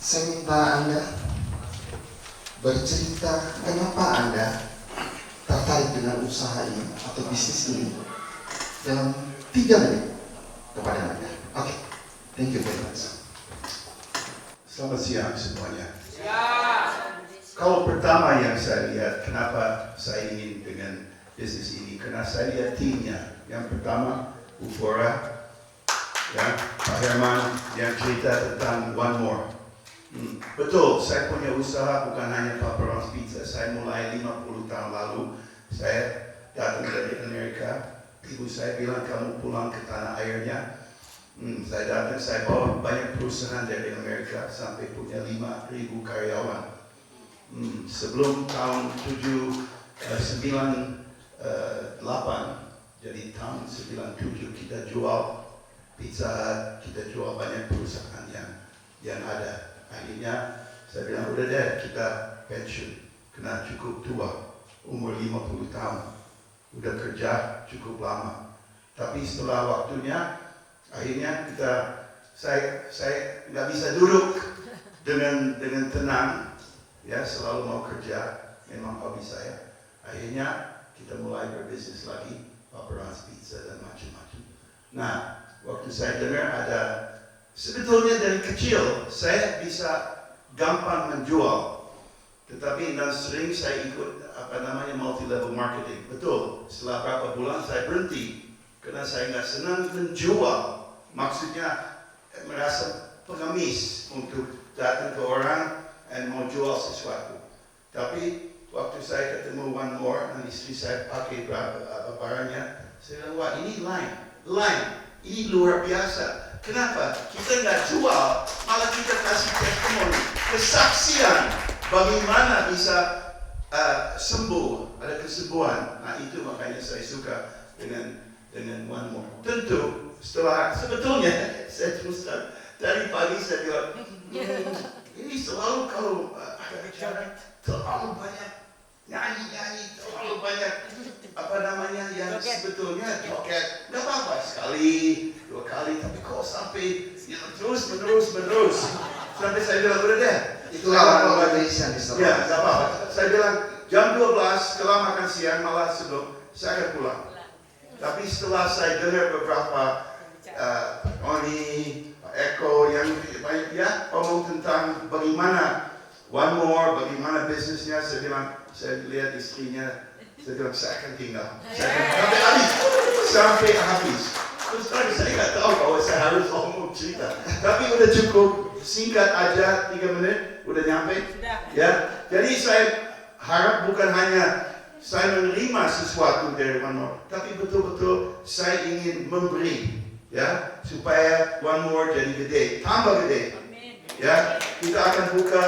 Saya minta Anda bercerita kenapa Anda tertarik dengan usaha ini atau bisnis ini dalam 3 menit kepada Anda. Oke, thank you very much. Selamat siang semuanya. Kalau pertama yang saya lihat, kenapa saya ingin dengan bisnis ini, karena saya lihat timnya. Yang pertama, Ufora, ya, Pak Herman yang cerita tentang One More. Betul, saya punya usaha bukan hanya Papa Ron's Pizza. Saya mulai 50 tahun lalu. Saya datang dari Amerika. Ibu saya bilang kamu pulang ke tanah airnya. Saya datang, saya bawa banyak perusahaan dari Amerika sampai punya 5.000 karyawan. Sebelum tahun 98, jadi tahun 97 kita jual Pizza Hut, kita jual banyak perusahaan yang ada. Akhirnya saya bilang udah deh kita pensiun, kena cukup tua, umur 50 tahun, udah kerja cukup lama. Tapi setelah waktunya, akhirnya saya nggak bisa duduk dengan tenang, ya selalu mau kerja, memang hobi saya. Akhirnya kita mulai berbisnis lagi, Papa Ron's Pizza dan macam-macam. Nah, waktu saya dengar ada, sebetulnya dari kecil saya bisa gampang menjual, tetapi dan sering saya ikut multi level marketing. Betul, setelah beberapa bulan saya berhenti karena saya nggak senang menjual. Maksudnya merasa pengemis untuk datang ke orang dan mau jual sesuatu. Tapi waktu saya ketemu One More dan istri saya pakai berapa barangnya, saya bilang, wah ini line, ini luar biasa. Kenapa? Kita nggak jual, malah kita kasih testimoni, kesaksian bagaimana bisa sembuh, ada kesembuhan. Nah itu makanya saya suka dengan One More. Tentu sebetulnya saya teruskan dari pagi saya bilang, ini selalu kalau ada bicara terlalu banyak nyanyi, terlalu banyak yang sebetulnya joget. Nggak apa-apa sekali, 2 kali, tapi kok sampai terus menerus sampai saya bilang udah deh. Itulah Indonesia di sana. Ya, nggak apa-apa. Saya bilang jam 12 setelah makan siang malah sebelum saya akan pulang. Tapi setelah saya dengar beberapa Oni, Pak Eko yang banyak ya ngomong tentang bagaimana One More, bagaimana bisnisnya, saya lihat istrinya, saya bilang saya akan tinggal. Sampai habis. Terus tadi saya nggak tahu bahwa saya harus ngomong cerita. Tapi udah cukup singkat aja, 3 menit udah nyampe. Ya, jadi saya harap bukan hanya saya menerima sesuatu dari One More, tapi betul-betul saya ingin memberi, ya, supaya One More jadi gede, tambah gede. Ya, kita akan buka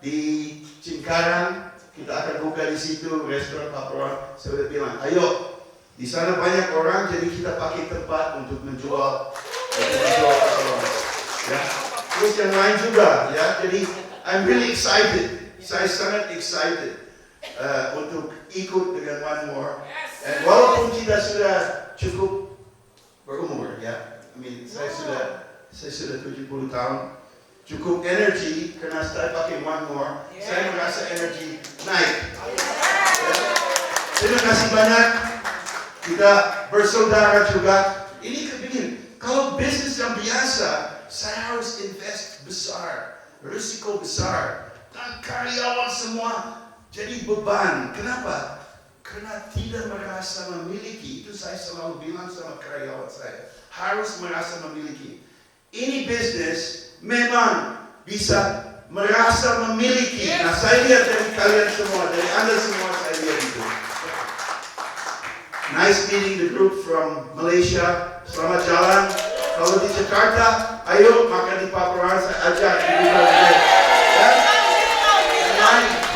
di Cikarang, kita akan buka di situ restoran Papa Ron. Saya udah bilang, ayo, di sana banyak orang, jadi kita pakai tempat untuk menjual Papa Ron. Ya, terus yang lain juga, ya. Jadi I'm really excited. Saya sangat excited untuk ikut dengan One More. Dan walaupun kita sudah cukup berumur, ya, saya sudah 70 tahun. Cukup energi karena saya pakai One More, saya merasa energi naik. Ya. Terima kasih banyak. Kita bersaudara juga. Ini begini, kalau bisnis yang biasa, saya harus invest besar, risiko besar, dan karyawan semua jadi beban. Kenapa? Karena tidak merasa memiliki. Itu saya selalu bilang sama karyawan saya, harus merasa memiliki. Ini bisnis memang bisa merasa memiliki. Nah, saya lihat dari kalian semua, dari Anda semua, saya lihat itu. Nice meeting the group from Malaysia. Selamat jalan. Kalau di Jakarta, ayo makan di Papa Ron, saya ajak.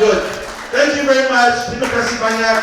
Good. Thank you very much. Terima kasih banyak.